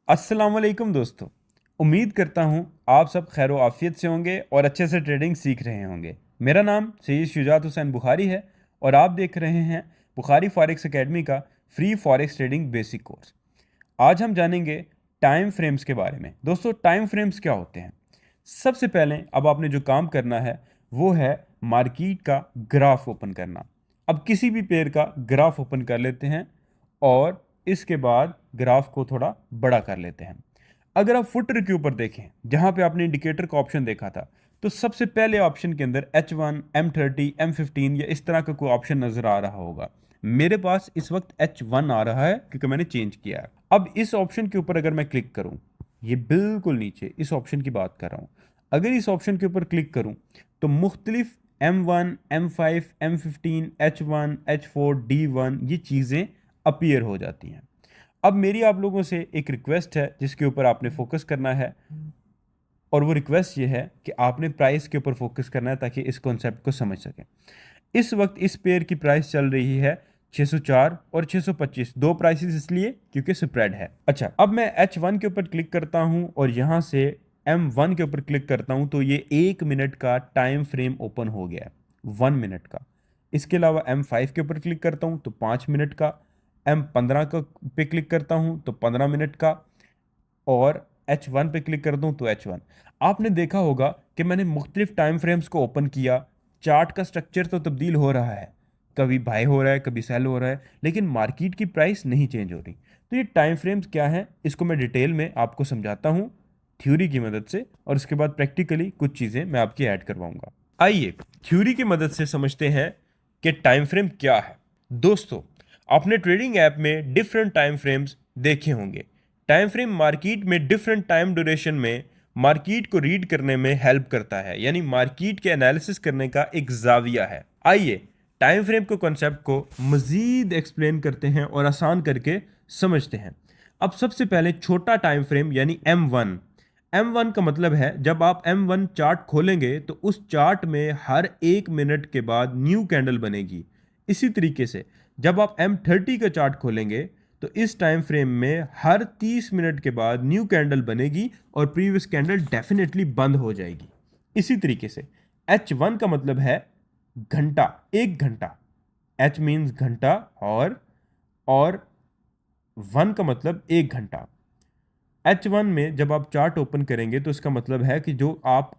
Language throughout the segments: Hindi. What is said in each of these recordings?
अस्सलाम वालेकुम दोस्तों। उम्मीद करता हूँ आप सब खैर आफियत से होंगे और अच्छे से ट्रेडिंग सीख रहे होंगे। मेरा नाम सैयद शुजात हुसैन बुखारी है और आप देख रहे हैं बुखारी फॉरेक्स एकेडमी का free forex trading basic course. आज हम जानेंगे टाइम फ्रेम्स के बारे में। दोस्तों, टाइम फ्रेम्स क्या होते हैं? सबसे पहले अब आपने जो काम करना है वो है मार्केट का ग्राफ ओपन करना। अब किसी भी पेयर का ग्राफ ओपन कर लेते हैं और इसके बाद ग्राफ को थोड़ा बड़ा कर लेते हैं। अगर आप फुटर के ऊपर देखें जहां पे आपने इंडिकेटर का ऑप्शन देखा था, तो सबसे पहले ऑप्शन के अंदर H1, M30, M15 या इस तरह का कोई ऑप्शन नजर आ रहा होगा। मेरे पास इस वक्त H1 आ रहा है क्योंकि मैंने चेंज किया है। अब इस ऑप्शन के ऊपर अगर मैं क्लिक करूं, ये बिल्कुल नीचे इस ऑप्शन की बात कर रहा हूं, अगर इस ऑप्शन के ऊपर क्लिक करूं तो मुख्तलिफ M1, M5, M15, H1, H4, D1 ये चीज़ें अपीयर हो जाती हैं। अब मेरी आप लोगों से एक रिक्वेस्ट है जिसके ऊपर आपने फोकस करना है, और वो रिक्वेस्ट ये है कि आपने प्राइस के ऊपर फोकस करना है ताकि इस कॉन्सेप्ट को समझ सकें। इस वक्त इस पेयर की प्राइस चल रही है 604 और 625, दो प्राइसेस इसलिए क्योंकि स्प्रेड है। अच्छा, अब मैं H1 के ऊपर क्लिक करता हूं और यहां से M1 के ऊपर क्लिक करता हूं तो ये 1 मिनट का टाइम फ्रेम ओपन हो गया है, 1 मिनट का। इसके अलावा M5 के ऊपर क्लिक करता हूं तो 5 मिनट का, M15 का पे क्लिक करता हूं तो 15 मिनट का, और H1 पे क्लिक करता हूं तो H1। आपने देखा होगा कि मैंने मुख्तलिफ टाइम फ्रेम्स को ओपन किया, चार्ट का स्ट्रक्चर तो तब्दील हो रहा है, कभी बाय हो रहा है कभी सेल हो रहा है, लेकिन मार्केट की प्राइस नहीं चेंज हो रही। तो ये टाइम फ्रेम्स क्या है, इसको मैं डिटेल में आपको समझाता हूँ थ्योरी की मदद से, और उसके बाद प्रैक्टिकली कुछ चीज़ें मैं आपकी ऐड करवाऊंगा। आइए थ्योरी की मदद से समझते हैं कि टाइम फ्रेम क्या है। दोस्तों, आपने ट्रेडिंग ऐप में डिफरेंट टाइम फ्रेम्स देखे होंगे। टाइम फ्रेम मार्केट में डिफरेंट टाइम ड्यूरेशन में मार्केट को रीड करने में हेल्प करता है, यानी मार्केट के एनालिसिस करने का एक जाविया है। आइए टाइम फ्रेम के कॉन्सेप्ट को मजीद एक्सप्लेन करते हैं और आसान करके समझते हैं। अब सबसे पहले छोटा टाइम फ्रेम यानी M1। M1 का मतलब है जब आप M1 चार्ट खोलेंगे तो उस चार्ट में हर 1 मिनट के बाद न्यू कैंडल बनेगी। इसी तरीके से जब आप M30 का चार्ट खोलेंगे तो इस टाइम फ्रेम में हर 30 मिनट के बाद न्यू कैंडल बनेगी और प्रीवियस कैंडल डेफिनेटली बंद हो जाएगी। इसी तरीके से H1 का मतलब है घंटा, 1 घंटा। H मीन्स घंटा, और 1 का मतलब 1 घंटा। H1 में जब आप चार्ट ओपन करेंगे तो इसका मतलब है कि जो आप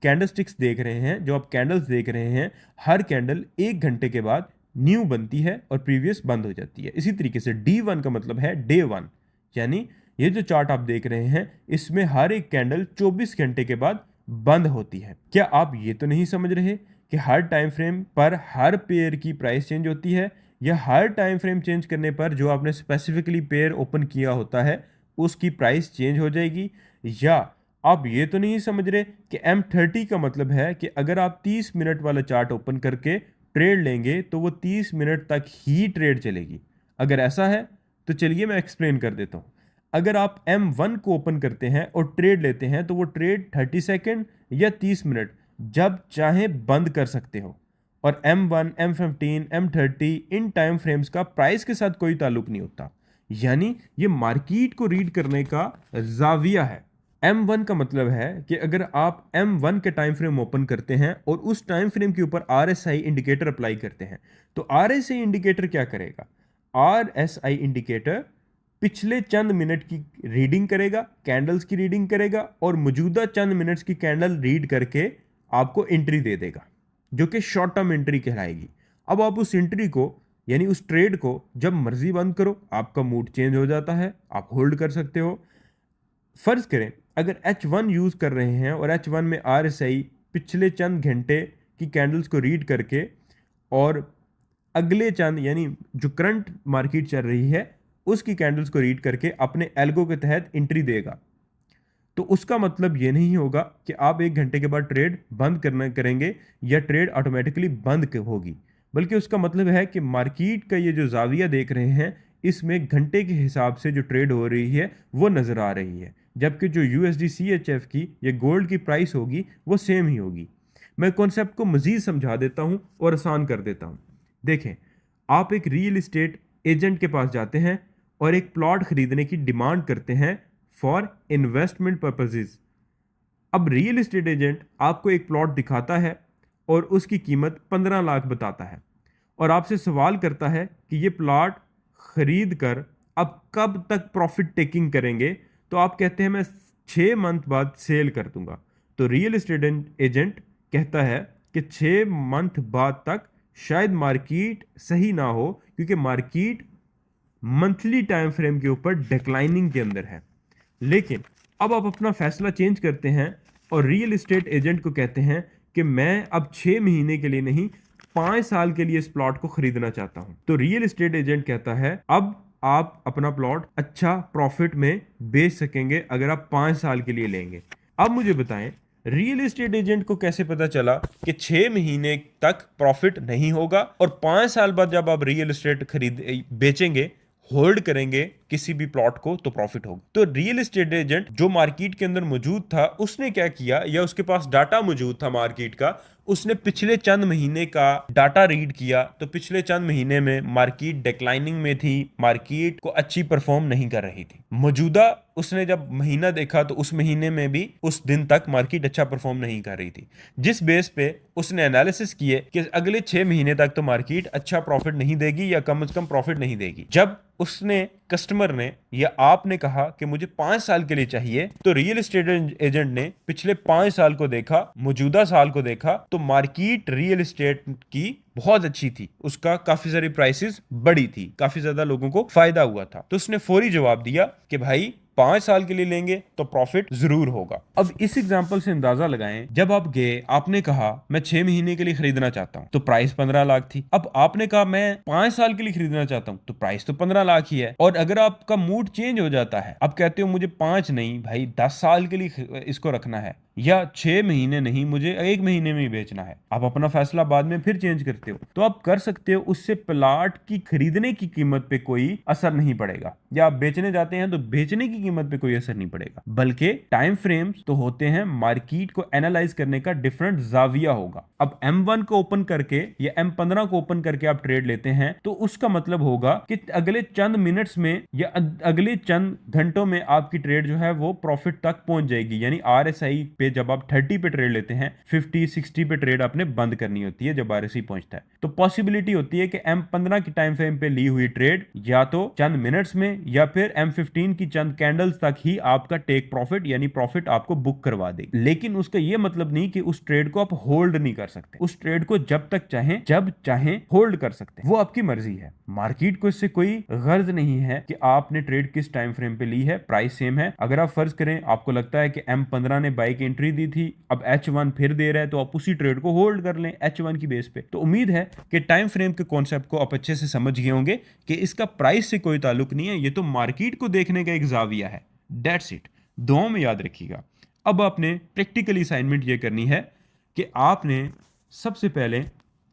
कैंडलस्टिक्स देख रहे हैं, जो आप कैंडल्स देख रहे हैं, हर कैंडल 1 घंटे के बाद न्यू बनती है और प्रीवियस बंद हो जाती है। इसी तरीके से D1 का मतलब है डे 1, यानी ये जो चार्ट आप देख रहे हैं इसमें हर एक कैंडल 24 घंटे के बाद बंद होती है। क्या आप ये तो नहीं समझ रहे कि हर टाइम फ्रेम पर हर पेयर की प्राइस चेंज होती है, या हर टाइम फ्रेम चेंज करने पर जो आपने स्पेसिफिकली पेयर ओपन किया होता है उसकी प्राइस चेंज हो जाएगी? या आप ये तो नहीं समझ रहे कि M30 का मतलब है कि अगर आप 30 मिनट वाला चार्ट ओपन करके ट्रेड लेंगे तो वो 30 मिनट तक ही ट्रेड चलेगी? अगर ऐसा है तो चलिए मैं एक्सप्लेन कर देता हूँ। अगर आप M1 को ओपन करते हैं और ट्रेड लेते हैं तो वो ट्रेड 30 सेकेंड या 30 मिनट जब चाहे बंद कर सकते हो, और M1, M15, M30 in time frames का प्राइस के साथ कोई ताल्लुक नहीं होता, यानी ये मार्केट को रीड करने का जाविया है। M1 का मतलब है कि अगर आप M1 के टाइम फ्रेम ओपन करते हैं और उस टाइम फ्रेम के ऊपर RSI इंडिकेटर अप्लाई करते हैं, तो RSI इंडिकेटर क्या करेगा? RSI इंडिकेटर पिछले चंद मिनट की रीडिंग करेगा, कैंडल्स की रीडिंग करेगा, और मौजूदा चंद मिनट्स की कैंडल रीड करके आपको एंट्री दे देगा, जो कि शॉर्ट टर्म एंट्री कहलाएगी। अब आप उस एंट्री को यानी उस ट्रेड को जब मर्जी बंद करो, आपका मूड चेंज हो जाता है, आप होल्ड कर सकते हो। फर्ज करें अगर H1 यूज कर रहे हैं और H1 में RSI पिछले चंद घंटे की कैंडल्स को रीड करके और अगले चंद यानी जो करंट मार्केट चल रही है उसकी कैंडल्स को रीड करके अपने एल्गो के तहत एंट्री देगा, तो उसका मतलब ये नहीं होगा कि आप 1 घंटे के बाद ट्रेड बंद करना करेंगे या ट्रेड ऑटोमेटिकली बंद होगी, बल्कि उसका मतलब है कि मार्केट का ये जो जाविया देख रहे हैं इसमें घंटे के हिसाब से जो ट्रेड हो रही है वो नज़र आ रही है, जबकि जो USD CHF की या गोल्ड की प्राइस होगी वो सेम ही होगी। मैं कॉन्सेप्ट को मज़ीद समझा देता हूँ और आसान कर देता हूँ। देखें, आप एक रियल इस्टेट एजेंट के पास जाते हैं और एक प्लॉट खरीदने की डिमांड करते हैं फॉर इन्वेस्टमेंट पर्पजेज। अब रियल एस्टेट एजेंट आपको एक प्लॉट दिखाता है और उसकी कीमत 15 लाख बताता है और आपसे सवाल करता है कि ये प्लॉट खरीद कर अब कब तक प्रॉफिट टेकिंग करेंगे, तो आप कहते हैं मैं 6 मंथ बाद सेल कर दूंगा। तो रियल एस्टेट एजेंट कहता है कि 6 मंथ बाद तक शायद मार्केट सही ना हो, क्योंकि मार्केट मंथली टाइम फ्रेम के ऊपर डिक्लाइनिंग के अंदर है। लेकिन अब आप अपना फैसला चेंज करते हैं और रियल एस्टेट एजेंट को कहते हैं कि मैं अब 6 महीने के लिए नहीं, 5 साल के लिए इस प्लॉट को खरीदना चाहता हूं। तो रियल एस्टेट एजेंट कहता है अब आप अपना प्लॉट अच्छा प्रॉफिट में बेच सकेंगे अगर आप 5 साल के लिए लेंगे। अब मुझे बताएं, रियल एस्टेट एजेंट को कैसे पता चला कि 6 महीने तक प्रॉफिट नहीं होगा और 5 साल बाद जब आप रियल एस्टेट खरीद बेचेंगे, होल्ड करेंगे किसी भी प्लॉट को, तो प्रॉफिट होगा। तो रियल एस्टेट एजेंट जो मार्केट के अंदर मौजूद था, उसने क्या किया, या उसके पास डाटा मौजूद था मार्केट का, उसने पिछले चंद महीने का डाटा रीड किया। तो पिछले चंद महीने में मार्केट डिक्लाइनिंग में थी, मार्केट को अच्छी परफॉर्म नहीं कर रही थी। मौजूदा उसने जब महीना देखा तो उस महीने में भी उस दिन तक मार्केट अच्छा परफॉर्म नहीं कर रही थी, जिस बेस पे उसने एनालिसिस किए कि अगले 6 महीने तक तो मार्केट अच्छा प्रॉफिट नहीं देगी या कम से कम प्रॉफिट नहीं देगी। जब उसने कस्टमर ने या आपने कहा कि मुझे 5 साल के लिए चाहिए, तो रियल एस्टेट एजेंट ने पिछले 5 साल को देखा, मौजूदा साल को देखा, तो मार्केट रियल एस्टेट की बहुत अच्छी थी, उसका काफी सारी प्राइसेस बढ़ी थी, काफी ज्यादा लोगों को फायदा हुआ था। तो उसने फौरी जवाब दिया कि भाई 5 साल के लिए लेंगे तो प्रॉफिट जरूर होगा। अब इस एग्जांपल से अंदाजा लगाएं, जब आप गए, आपने कहा मैं 6 महीने के लिए खरीदना चाहता हूं, तो प्राइस 15 लाख थी। अब आपने कहा मैं 5 साल के लिए खरीदना चाहता हूं, तो प्राइस तो 15 लाख ही है। और अगर आपका मूड चेंज हो जाता है, आप कहते हो मुझे 5 नहीं भाई 10 साल के लिए इसको रखना है, या 6 महीने नहीं, मुझे 1 महीने में ही बेचना है, आप अपना फैसला बाद में फिर चेंज करते हो, तो आप कर सकते हो। उससे प्लाट की खरीदने की कीमत पे कोई असर नहीं पड़ेगा, या आप बेचने जाते हैं तो बेचने की कीमत पे कोई असर नहीं पड़ेगा, बल्कि टाइम फ्रेम्स तो होते हैं मार्केट को एनालाइज करने का डिफरेंट जाविया होगा। अब M1 को ओपन करके या M15 को ओपन करके आप ट्रेड लेते हैं, तो उसका मतलब होगा कि अगले चंद मिनट्स में या अगले चंद घंटों में आपकी ट्रेड जो है वो प्रॉफिट तक पहुंच जाएगी। यानी RSI पे जब आप 30 पे ट्रेड लेते हैं, 50-60 पे ट्रेड आपने बंद करनी होती है जब RSI पहुंचता है। तो पॉसिबिलिटी होती है कि M15 की टाइम फ्रेम पे ली हुई ट्रेड या तो चंद मिनट्स में या फिर M15 की चंद कैंडल्स तक ही आपका टेक प्रॉफिट यानी प्रॉफिट आपको बुक करवा देगी। लेकिन उसका यह मतलब नहीं कि उस ट्रेड को आप होल्ड नहीं कर सकते। उस ट्रेड को जब तक चाहें, जब चाहें होल्ड कर सकते हैं, वो आपकी मर्जी है। मार्केट को इससे कोई गर्ज नहीं है कि आपने ट्रेड किस टाइम फ्रेम पे ली है, प्राइस सेम है। अगर आप फर्ज करें आपको लगता है कि M15 ने बाइक एंट्री दी थी, अब H1 फिर दे रहा है, तो आप उसी ट्रेड को होल्ड कर लें H1 की बेस पे। तो उम्मीद है कि टाइम फ्रेम के कॉन्सेप्ट को आप अच्छे से समझ गए होंगे कि इसका प्राइस से कोई ताल्लुक नहीं है, ये तो मार्केट को देखने का एक जाविया है। दैट्स इट, दुआ में याद रखिएगा। अब आपने प्रैक्टिकली असाइनमेंट ये करनी है कि आपने सबसे पहले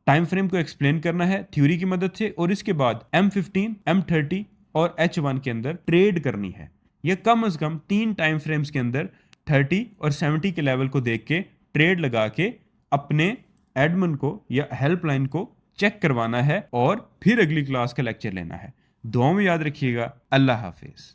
टाइम फ्रेम को एक्सप्लेन करना है थ्योरी की मदद से, और इसके बाद M15, M30 और H1 के अंदर ट्रेड करनी है। यह कम से कम 3 टाइम फ्रेम्स के अंदर 30 और 70 के लेवल को देख के ट्रेड लगा के अपने एडमिन को या हेल्पलाइन को चेक करवाना है और फिर अगली क्लास का लेक्चर लेना है। दुआ में याद रखिएगा। अल्लाह हाफिज।